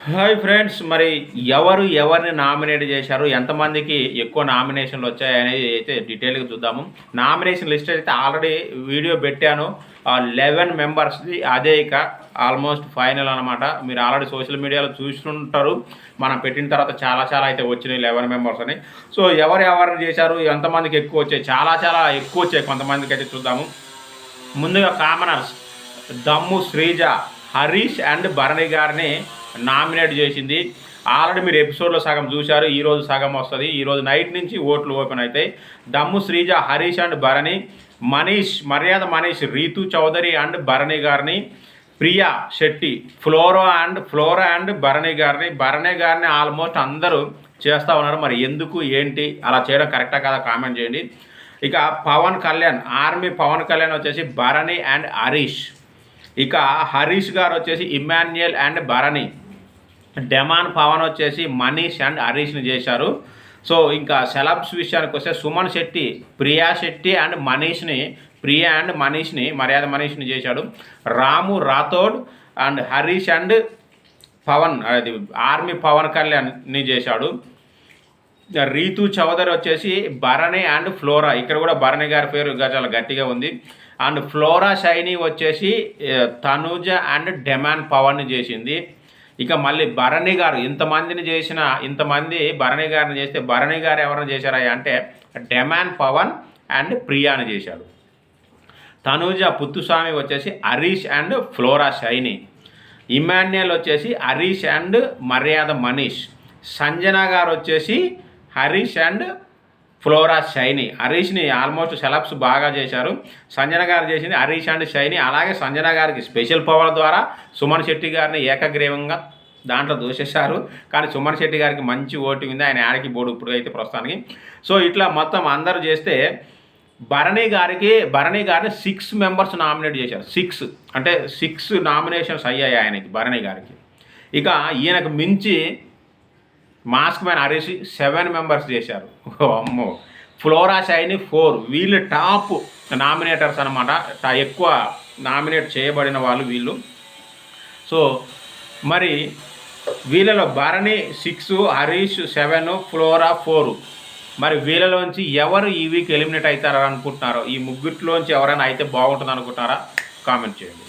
Hi friends, మరి ఎవరిని nominate చేశారు, ఎంతమందికి ఎక్కువ నామినేషన్లు వచ్చాయనేది అయితే డీటెయిల్గా చూద్దాము. నామినేషన్ లిస్ట్ అయితే ఆల్రెడీ వీడియో పెట్టాను. 11 మెంబర్స్ది అదే ఇక ఆల్మోస్ట్ ఫైనల్ అనమాట. మీరు ఆల్రెడీ సోషల్ మీడియాలో చూస్తుంటారు. మనం పెట్టిన తర్వాత చాలా అయితే వచ్చినాయి 11 మెంబర్స్ అని. సో ఎవరిని చేశారు, ఎంతమందికి ఎక్కువ వచ్చాయి, చాలా ఎక్కువ వచ్చాయి కొంతమందికి అయితే చూద్దాము. ముందుగా కామనర్స్ దమ్ము శ్రీజ, హరీష్ అండ్ భరణి గారిని నామినేట్ చేసింది. ఆల్రెడీ మీరు ఎపిసోడ్లో సగం చూశారు, ఈరోజు సగం వస్తుంది. ఈరోజు నైట్ నుంచి ఓట్లు ఓపెన్ అవుతాయి. దమ్ము శ్రీజ, హరీష్ అండ్ భరణి, మర్యాద మనీష్, రీతు చౌదరి అండ్ భరణి గారిని, ప్రియా శెట్టి, ఫ్లోరా అండ్ భరణి గారిని ఆల్మోస్ట్ అందరూ చేస్తూ ఉన్నారు. మరి ఎందుకు ఏంటి అలా చేయడం కరెక్టా కదా కామెంట్ చేయండి. ఇక పవన్ కళ్యాణ్, ఆర్మీ పవన్ కళ్యాణ్ వచ్చేసి భరణి అండ్ హరీష్. ఇక హరీష్ గారు వచ్చేసి ఇమాన్యుయల్ అండ్ భరణి. డెమాన్ పవన్ వచ్చేసి మనీష్ అండ్ హరీష్ని చేశారు. సో ఇంకా సెలబ్స్ విషయానికి వస్తే సుమన్ శెట్టి, ప్రియా శెట్టి అండ్ మనీష్ని మర్యాద మనీష్ని చేశాడు. రాము రాథోడ్ అండ్ హరీష్ అండ్ పవన్, అది ఆర్మీ పవన్ కళ్యాణ్ని చేశాడు. రీతు చౌదరి వచ్చేసి భరణి అండ్ ఫ్లోరా, ఇక్కడ కూడా భరణి గారి పేరు చాలా గట్టిగా ఉంది. అండ్ ఫ్లోరా షైనీ వచ్చేసి తనూజ అండ్ డెమాన్ పవన్ని చేసింది. ఇక మళ్ళీ భరణి గారు ఇంతమంది భరణి గారిని చేస్తే భరణి గారు ఎవరిని చేశారా అంటే డెమాన్ పవన్ అండ్ ప్రియాని చేశాడు. తనూజ పుత్తుస్వామి వచ్చేసి Harish and Flora Saini. Emmanuel వచ్చేసి హరీష్ అండ్ మర్యాద మనీష్. సంజన గారు వచ్చేసి హరీష్ అండ్ ఫ్లోరా షైనీ. హరీష్ని ఆల్మోస్ట్ సెలబ్స్ బాగా చేశారు. సంజన గారు చేసింది హరీష్ అండ్ షైనీ. అలాగే సంజన గారికి స్పెషల్ పవర్ ద్వారా సుమన్ శెట్టి గారిని ఏకగ్రీవంగా దాంట్లో దూషిస్తారు. కానీ సుమన్ శెట్టి గారికి మంచి ఓటింగ్ ఉంది, ఆయన యాడికి బోర్డు ఇప్పుడు అయితే ప్రస్తుతానికి. సో ఇట్లా మొత్తం అందరూ చేస్తే భరణి గారిని 6 మెంబర్స్ నామినేట్ చేశారు. 6 నామినేషన్స్ అయ్యాయి ఆయనకి, భరణి గారికి. ఇక ఈయనకు మించి మాస్క్ మ్యాన్ హరీష్ 7 మెంబర్స్ చేశారు. అమ్మో, ఫ్లోరా షైనీ 4. వీళ్ళు టాప్ నామినేటర్స్ అనమాట, ఎక్కువ నామినేట్ చేయబడిన వాళ్ళు వీళ్ళు. సో మరి వీళ్ళలో భరణి 6, హరీష్ 7, ఫ్లోరా 4. మరి వీళ్ళలోంచి ఎవరు ఈ వీక్ ఎలిమినేట్ అవుతారని అనుకుంటున్నారో, ఈ ముగ్గురిలోంచి ఎవరైనా అయితే బాగుంటుంది అనుకుంటున్నారా కామెంట్ చేయండి.